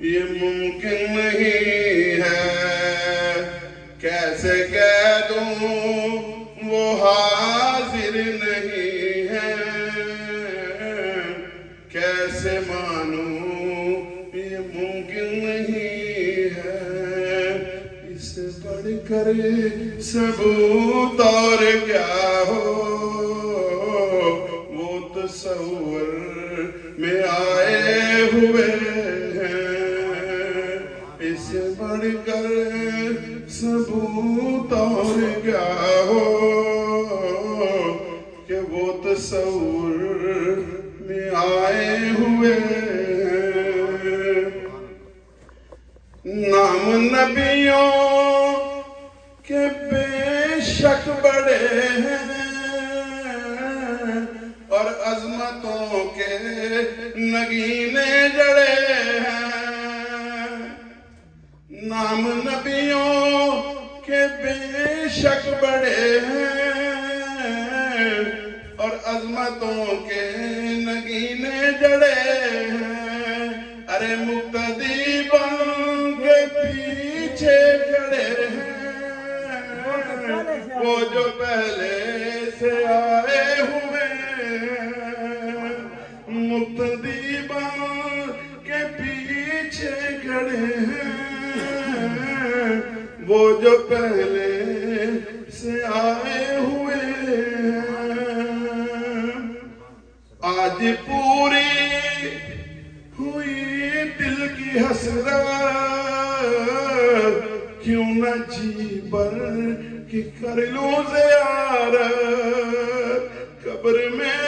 یہ ممکن نہیں ہے، کیسے کہہ دوں وہ حاضر نہیں ہے، کیسے مانوں یہ ممکن نہیں ہے، اس سے بڑھ کر ثبوت اور کیا ہو، وہ تصور میں آئے ہوئے ہیں، اس سے بڑھ کر ثبوت اور کیا ہو کہ وہ تصور میں آئے ہوئے ہیں۔ نام نبیوں کے بے شک بڑے ہیں اور عظمتوں کے نگینے جڑے ہیں، نام نبیوں کے بے شک بڑے ہیں اور عظمتوں کے نگینے جڑے ہیں، ارے مقتدی بن کے پیچھے کھڑے ہیں، وہ جو پہلے سے آئے ہوئے ہیں، مقتدی بن کے پیچھے کھڑے ہیں، وہ جو پہلے سے آئے ہوئے ہیں۔ آج پوری ہوئی دل کی حسرت، کیوں نہ جی بر کہ کر لوں زیارت، قبر میں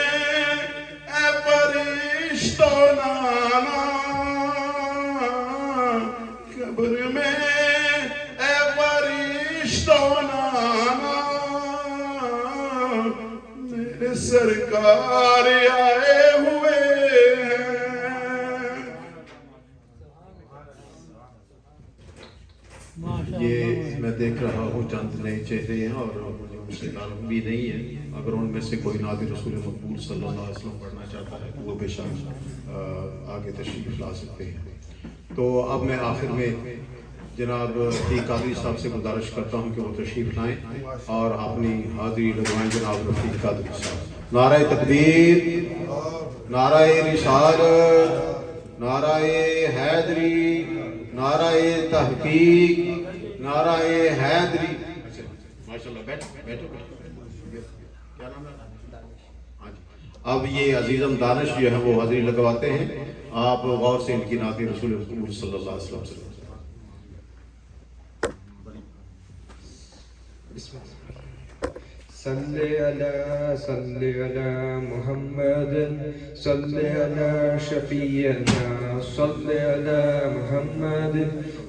اے فرشتو نانا، قبر میں اے فرشتو نانا، میرے سرکار آئے ہوئے ہیں۔ یہ میں دیکھ رہا ہوں چند نئے چہرے ہیں اور مجھے ان سے تعلق بھی نہیں ہے، اگر ان میں سے کوئی نعت رسول مقبول صلی اللہ علیہ وسلم پڑھنا چاہتا ہے تو وہ بے شک آگے تشریف لا سکتے ہیں۔ تو اب میں آخر میں جناب رفیق قادری صاحب سے گزارش کرتا ہوں کہ وہ تشریف لائیں اور اپنی حاضری لگوائیں جناب رفیق قادری صاحب۔ نعرہ تکبیر، نعرہ رسالت، نعرہ حیدری، نعرہ تحقیق، نعرہ حیدری۔ ماشاءاللہ بیٹھو۔ کیا نام ہے؟ اب یہ عزیزم دانش جو ہے وہ حاضری لگواتے ہیں، آپ غور سے ان کی نعت رسول مقبول صلی اللہ علیہ وسلم سے صلی علی محمد، صلی علی شفیعنا، صلی علی محمد۔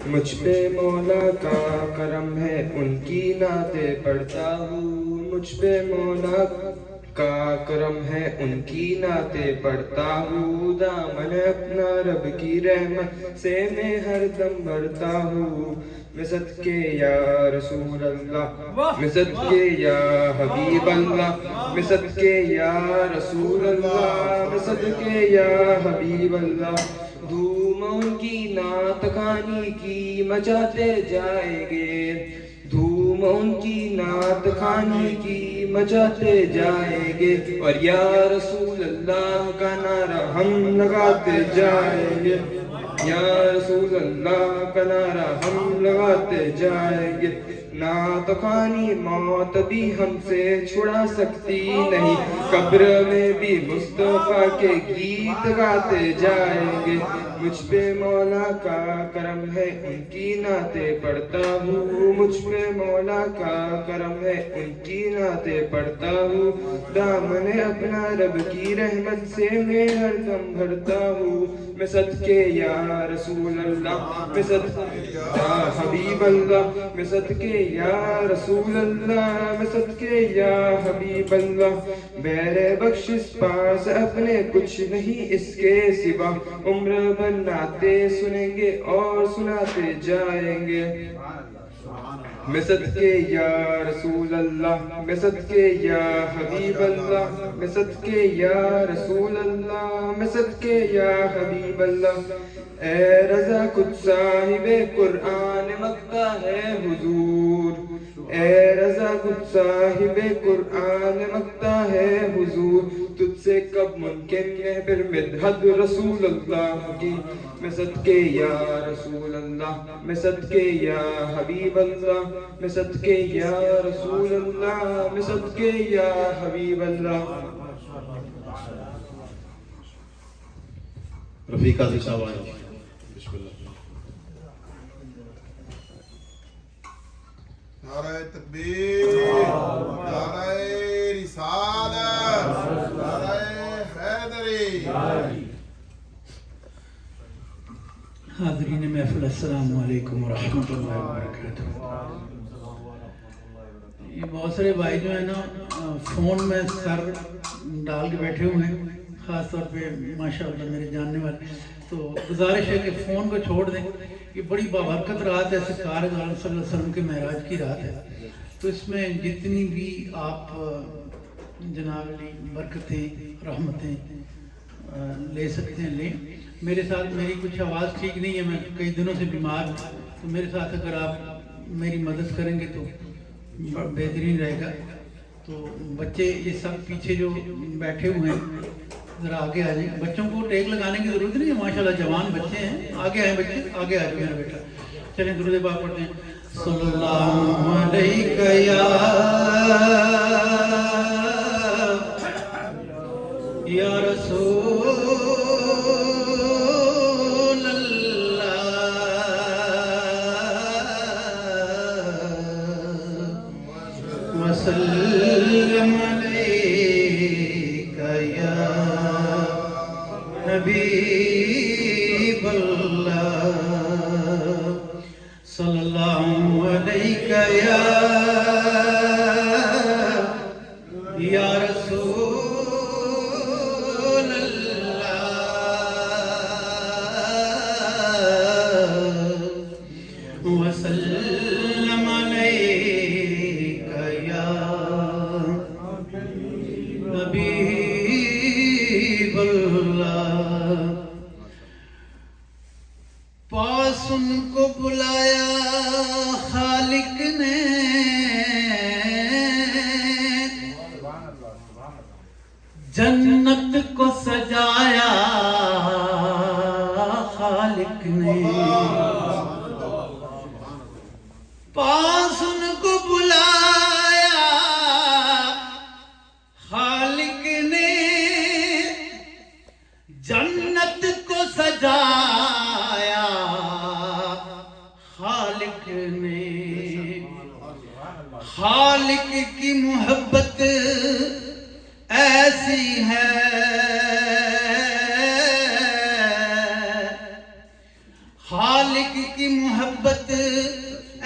مجھ پہ مولا کا کرم ہے ان کی نعتیں پڑھتا ہوں، مجھ پہ مولا کا کرم ہے ان کی نعتیں پڑھتا ہوں، دامن اپنا رب کی رحمت سے میں ہر دم بھرتا ہوں، میں صدقے یا رسول اللہ، میں صدقے یا حبیب اللہ، میں صدقے یا رسول اللہ، میں صدقے یا حبیب اللہ۔ دھوم ان کی نعت خوانی کی مچاتے جائیں گے، دھوم ان کی نعت خوانی کی مچاتے جائیں گے، اور یا رسول اللہ کا نعرہ ہم لگاتے جائیں گے، یا رسول اللہ کا نعرہ ہم لگاتے جائیں گے۔ نعت خوانی موت بھی ہم سے چھڑا سکتی نہیں، قبر میں بھی مصطفیٰ کے گیت گاتے جائیں گے۔ مجھ پہ مولا کا کرم ہے ان کی نعتیں پڑھتا ہوں، مجھ پہ مولا کا کرم ہے ان کی نعتیں پڑھتا ہوں، دامن اپنا رب کی رحمت سے میں ہر دم بھرتا ہوں، میں صدقے یا رسول اللہ، میں صدقے یا حبیب اللہ، میں صدقے یا رسول اللہ، میں صدقے یا حبیب اللہ۔ بیر بخشش پاس اپنے کچھ نہیں اس کے سوا، عمر بھر نعتیں سنیں گے اور سناتے جائیں گے۔ میں صدقے یا رسول اللہ، میں صدقے یا حبیب اللہ، میں صدقے یا رسول اللہ، میں صدقے یا حبیب اللہ۔ اے رضا کچھ صاحب قرآن مکہ ہے حضور، اے رضا کچھ صاحب قرآن مکہ ہے حضور، تجھ سے کب ممکن ہے پھر مدحت رسول اللہ کی۔ میں صدقے یا رسول اللہ، میں صدقے یا حبیب اللہ، میں صدقے یا رسول اللہ، میں صدقے یا حبیب اللہ۔ رفیق عزیز صاحب آئیں، بسم اللہ۔ نعرہ تکبیر، نعرہ رسالت، نعرہ حیدری۔ حاضرین محفل السلام علیکم ورحمۃ اللہ وبرکاتہ۔ یہ بہت سارے بھائی جو ہیں نا فون میں سر ڈال کے بیٹھے ہوئے ہیں، خاص طور پہ ماشاءاللہ میرے جاننے والے، تو گزارش ہے کہ فون کو چھوڑ دیں۔ یہ بڑی بابرکت رات ہے، سرکار دو عالم صلی اللہ علیہ وسلم کے معراج کی رات ہے، تو اس میں جتنی بھی آپ جناب علی برکتیں رحمتیں لے سکتے ہیں لیں۔ میرے ساتھ میری کچھ آواز ٹھیک نہیں ہے، میں کئی دنوں سے بیمار ہوں، تو میرے ساتھ اگر آپ میری مدد کریں گے تو بہترین رہے گا۔ تو بچے یہ سب پیچھے جو بیٹھے ہوئے ہیں ذرا آگے آ جائیں، بچوں کو ٹیک لگانے کی ضرورت نہیں ہے، ماشاءاللہ جوان بچے ہیں، آگے آئیں بچے، آگے آ جائیں میرا بیٹا۔ چلیں درود پاک پڑھتے ہیں۔ صلی اللہ علیہ یا رسول وسلم علیک یا حبیب اللہ، صلی اللہ علیک یا رسول اللہ، وسلم علیک یا حبیب اللہ۔ پاس ان کو بلایا خالق نے، جنت کو سجایا خالق نے، پاس ان کو بلایا خالق نے، جنت کو سجایا خالق نے۔ خالق کی محبت ایسی ہے، خالق کی محبت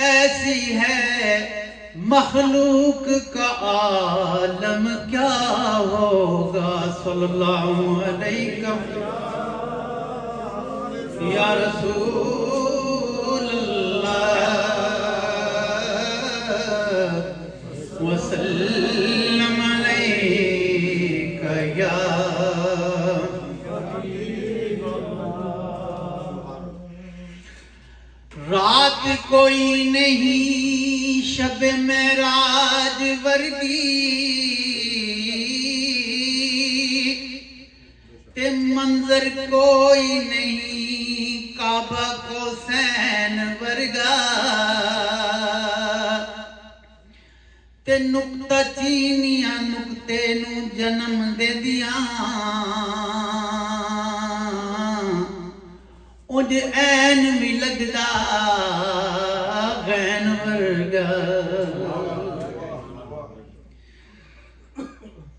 ایسی ہے، مخلوق کا عالم کیا ہوگا۔ صلی اللہ علیہ یا رسول اللہ، وسلم علیک یا رات کوئی نہیں شب معراج ورگی، تے منظر کوئی نہیں کعبہ کو سین ورگا، تے نکتہ چینیاں نکتے نو جنم دے دیاں، اُنج این بھی لگدا غین ورگا۔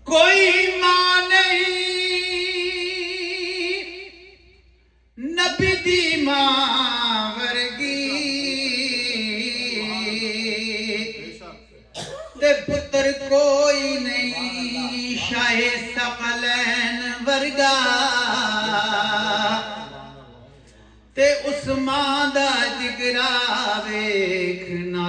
کوئی ماں نہیں نبی دی ماں ورگی، تے پتر کوئی نہیں شاہ ثقلین ورگا، تے عثمان دا جگرا ویکھنا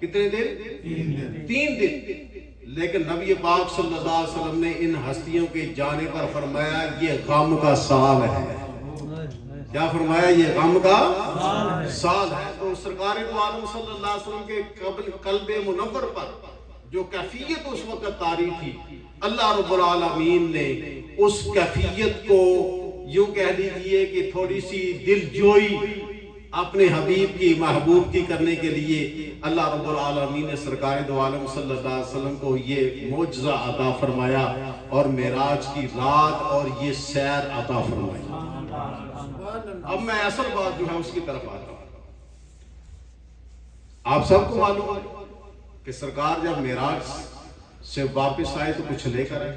کتنے دن؟ 3 دن. لیکن نبی پاک صلی اللہ علیہ وسلم نے ان ہستیوں کے جانے پر فرمایا یہ غم کا سال ہے. کیا فرمایا؟ یہ غم کا سال ہے. تو سرکار دو عالم صلی اللہ علیہ وسلم کے قلب منور پر جو کیفیت اس وقت طاری تھی، اللہ رب العالمین نے اس کیفیت کو یوں کہہ لیجئے کہ تھوڑی سی دل جوئی اپنے حبیب کی، محبوب کی کرنے کے لیے اللہ رب العالمین نے سرکار دو عالم صلی اللہ علیہ وسلم کو یہ معجزہ عطا فرمایا اور معراج کی رات اور یہ سیر عطا فرمائی. اب میں اصل بات جو ہے اس کی طرف آتا ہوں. آپ سب کو معلوم ہے کہ سرکار جب معراج سے واپس آئے تو کچھ لے کر آئے.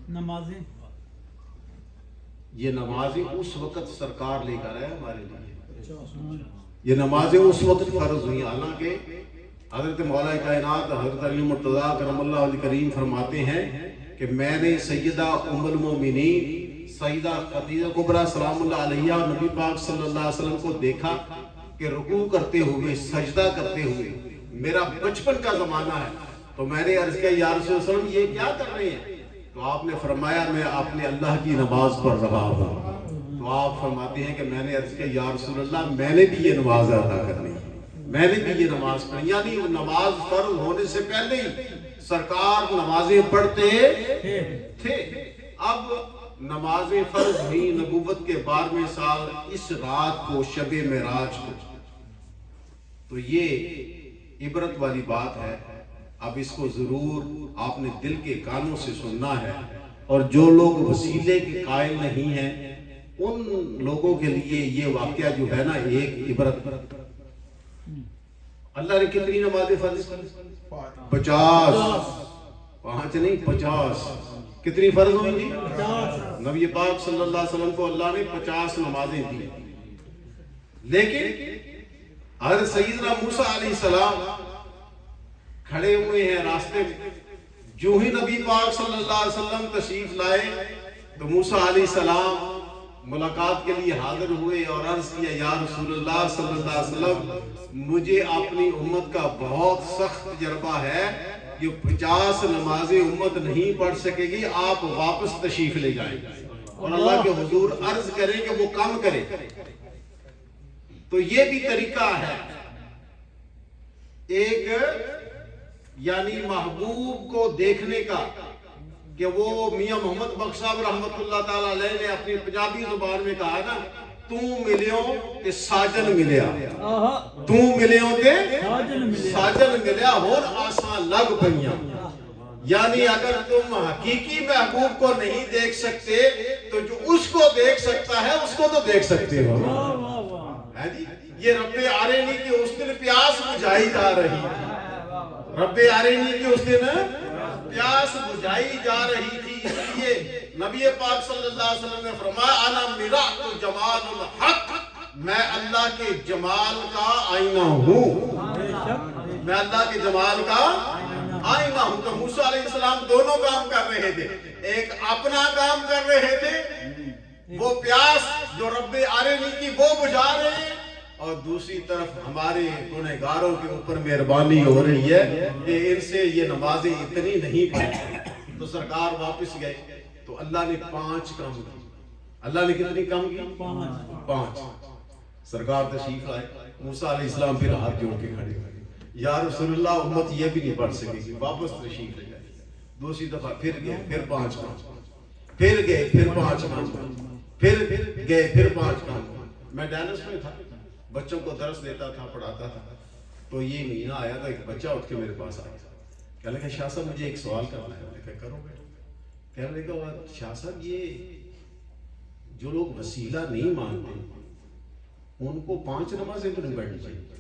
نمازیں، یہ نمازیں اس وقت سرکار لے کر آئے ہمارے لیے. یہ نمازیں اس وقت فرض ہوئی. حالانکہ حضرت مولا کائنات حضرت علی مرتضیٰ کرم اللہ وجہ کریم فرماتے ہیں کہ میں نے سیدہ ام المومنین سیدہ خدیجہ کبریٰ سلام اللہ علیہا نبی پاک صلی اللہ علیہ وسلم کو دیکھا کہ رکوع کرتے ہوئے، سجدہ کرتے ہوئے. میرا بچپن کا زمانہ ہے. تو میں نے عرض کیا یا رسول اللہ علیہ وسلم یہ کیا کر رہے ہیں؟ تو آپ نے فرمایا میں اپنے اللہ کی نماز پڑھ رہا ہوں. تو آپ فرماتے ہیں کہ میں نے عرض کیا یا رسول اللہ میں نے بھی یہ نماز ادا کرنی ہے، میں نے بھی یہ نماز پڑھی. یعنی نماز فرض ہونے سے پہلے ہی سرکار نمازیں پڑھتے تھے. اب نمازیں فرض ہوئی نبوت کے 12ویں سال اس رات کو، شب معراج کو. تو یہ عبرت والی بات ہے. اب اس کو ضرور آپ نے دل کے کانوں سے سننا ہے. اور جو لوگ وسیلے کے قائل نہیں ہیں ان لوگوں کے لیے یہ واقعہ جو ہے نا ایک عبرت. اللہ نے کتنی نمازیں فرض کی؟ 50. 5 نہیں 50. کتنی فرض ہوئی تھی؟ 50. نبی پاک صلی اللہ علیہ وسلم کو اللہ نے 50 نمازیں دی. لیکن حضرت سیدنا موسیٰ علیہ السلام کھڑے ہوئے ہیں راستے میں. جو ہی نبی پاک صلی اللہ علیہ وسلم تشریف لائے تو موسیٰ علیہ السلام ملاقات کے لیے حاضر ہوئے اور عرض کیا یا رسول اللہ صلی اللہ علیہ وسلم مجھے اپنی امت کا بہت سخت تجربہ ہے. یہ 50 نمازیں امت نہیں پڑھ سکے گی، آپ واپس تشریف لے جائیں اور اللہ کے حضور عرض کریں کہ وہ کم کرے. تو یہ بھی طریقہ ہے ایک یعنی محبوب کو دیکھنے کا کہ وہ میاں محمد بخش صاحب رحمت اللہ تعالیٰ علیہ نے اپنی پنجابی زبان میں کہا نا توں ملیوں تے ساجن ملیا، توں ملیوں تے ساجن ملیا اور آسان لگ پئیاں. یعنی اگر تم حقیقی محبوب کو نہیں دیکھ سکتے تو جو اس کو دیکھ سکتا ہے اس کو تو دیکھ سکتے ہو. یہ رب آرینی کی اس دن پیاس بجھائی جا رہی ہے. رب آرینی کی اس دن پیاس بجھائی جا رہی تھی. اس لیے نبی پاک صلی اللہ علیہ وسلم نے فرمایا انا مرآت جمال الحق، میں اللہ کے جمال کا آئینہ ہوں. میں اللہ کے جمال کا آئینہ ہوں. تو موسیٰ علیہ السلام دونوں کام کر رہے تھے. ایک اپنا کام کر رہے تھے، وہ پیاس جو رب آرینی کی وہ بجھا رہے ہیں، اور دوسری طرف ہمارے گنہگاروں کے اوپر مہربانی ہو رہی ہے کہ ان سے یہ نمازیں اتنی نہیں پڑھی. تو سرکار واپس گئے تو اللہ نے 5 کام کی. اللہ نے کتنی کام کی؟ 5. سرکار تشریف آئے. موسیٰ علیہ السلام پھر ہاتھ جوڑ کے کھڑے ہوئے یا رسول اللہ امت یہ بھی نہیں پڑھ سکے گی، واپس تشریف لے جائے. دوسری دفعہ پھر گئے، پھر 5 کام، پھر گئے، پھر 5 کام، پھر گئے، پھر 5 کام. میں ڈیلس میں تھا، بچوں کو درس دیتا تھا، پڑھاتا تھا. تو یہ مہینہ آیا تھا، ایک بچہ اٹھ کے میرے پاس آیا. کہنے لگا شاہ صاحب مجھے ایک سوال کرنا ہے. میں کہا کرو بیٹا. کہنے لگا شاہ صاحب یہ جو لوگ وسیلہ نہیں مانتے ان کو 5 نمازیں تو نہیں پڑھنی چاہیے.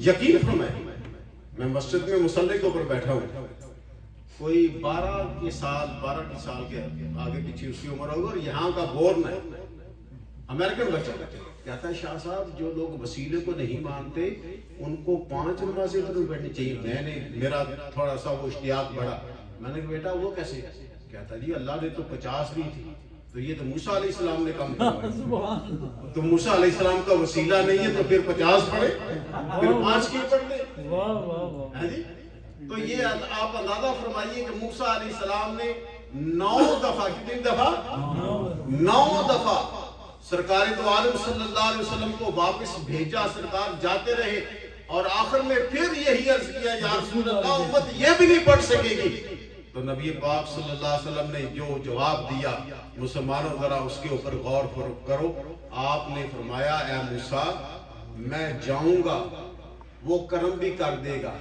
یقین فرمائے میں مسجد میں مصلی کے اوپر بیٹھا ہوں، کوئی 12 کی سال کے آگے پیچھے اس کی عمر ہوگی، اور یہاں کا بورن ہے امریکن بچہ کہتا ہے شاہ صاحب جو لوگ وسیلے کو نہیں مانتے ان کو 5 نمازیں ضرور پڑھنی چاہیے. میرا تھوڑا سا وہ اشتیاق بڑھا. میں نے کہا بیٹا وہ کیسے؟ کہتا جی اللہ نے تو 50 دی تھی تو یہ تو موسیٰ علیہ السلام نے کام کروایا. تو موسیٰ علیہ السلام کا وسیلہ نہیں ہے تو پھر 50 پڑھے، پھر 5 کی پڑھ لے. جی تو یہ آپ اندازہ فرمائیے کہ موسیٰ علیہ السلام نے 9 دفعہ، کتنی دفعہ؟ 9 دفعہ سرکار دو عالم صلی اللہ علیہ وسلم کو واپس بھیجا. سرکار جاتے رہے اور آخر میں پھر یہی عرض کیا یا رسول اللہ امت یہ بھی نہیں پڑھ سکے گی. تو نبی پاک صلی اللہ علیہ وسلم نے جو جواب دیا، مسلمانوں ذرا اس کے اوپر غور کرو. آپ نے فرمایا اے موسیٰ میں جاؤں گا، وہ کرم بھی کر دے گا،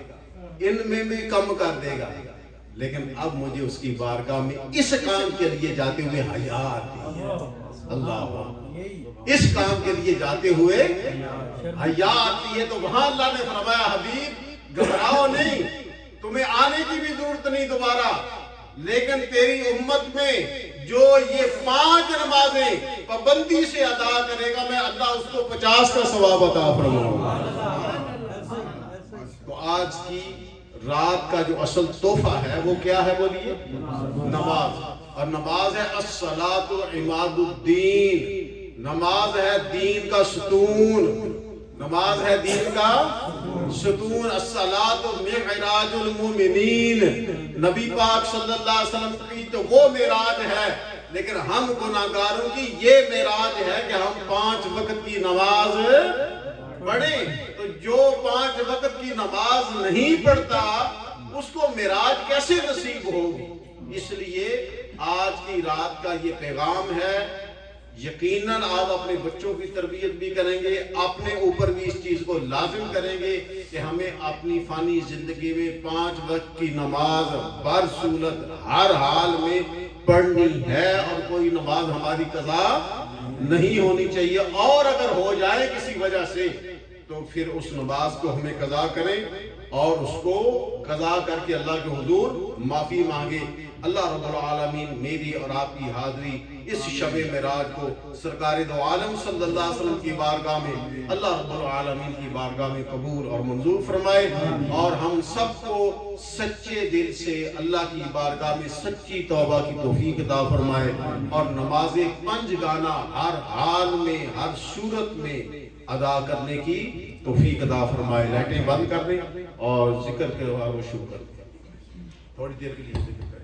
ان میں بھی کم کر دے گا، لیکن اب مجھے اس کی بارگاہ میں اس کام کے لیے جاتے ہوئے حیا آتی ہے. اللہ، اس کام کے لیے جاتے ہوئے حیا آتی ہے. تو وہاں اللہ نے فرمایا حبیب گھبراؤ نہیں، تمہیں آنے کی بھی ضرورت نہیں دوبارہ، لیکن تیری امت میں جو یہ 5 نمازیں پابندی سے ادا کرے گا، میں اللہ اس کو 50 کا ثواب عطا فرماؤں گا. تو آج کی رات کا جو اصل تحفہ ہے وہ کیا ہے بولیے؟ نماز. اور نماز ہے الصلاۃ عماد الدین، نماز ہے دین کا ستون، نماز ہے دین کا ستون. الصلاۃ معراج المومنین، نبی پاک صلی اللہ علیہ وسلم کی تو وہ معراج ہے، لیکن ہم گناہگاروں کی یہ معراج ہے کہ ہم 5 وقت کی نماز پڑھیں. تو جو 5 وقت کی نماز نہیں پڑھتا اس کو معراج کیسے نصیب ہوگی؟ اس لیے آج کی رات کا یہ پیغام ہے. یقیناً آپ اپنے بچوں کی تربیت بھی کریں گے، اپنے اوپر بھی اس چیز کو لازم کریں گے کہ ہمیں اپنی فانی زندگی میں 5 وقت کی نماز بر صورت ہر حال میں پڑھنی ہے، اور کوئی نماز ہماری قضا نہیں ہونی چاہیے. اور اگر ہو جائے کسی وجہ سے تو پھر اس نماز کو ہمیں قضا کریں اور اس کو قضا کر کے اللہ کے حضور معافی مانگے. اللہ رب العالمین میری اور آپ کی حاضری اس شب معراج کو سرکار دو عالم صلی اللہ علیہ وسلم کی بارگاہ میں، اللہ رب العالمین کی بارگاہ میں قبول اور منظور فرمائے، اور ہم سب کو سچے دل سے اللہ کی بارگاہ میں سچی توبہ کی توفیق عطا فرمائے، اور نماز 5 گانا ہر حال میں ہر صورت میں ادا کرنے کی توفیق عطا فرمائے. لائٹیں بند کر دیں اور ذکر کے بعد وہ شروع کر دیں. تھوڑی دیر کے لیے ذکر کریں.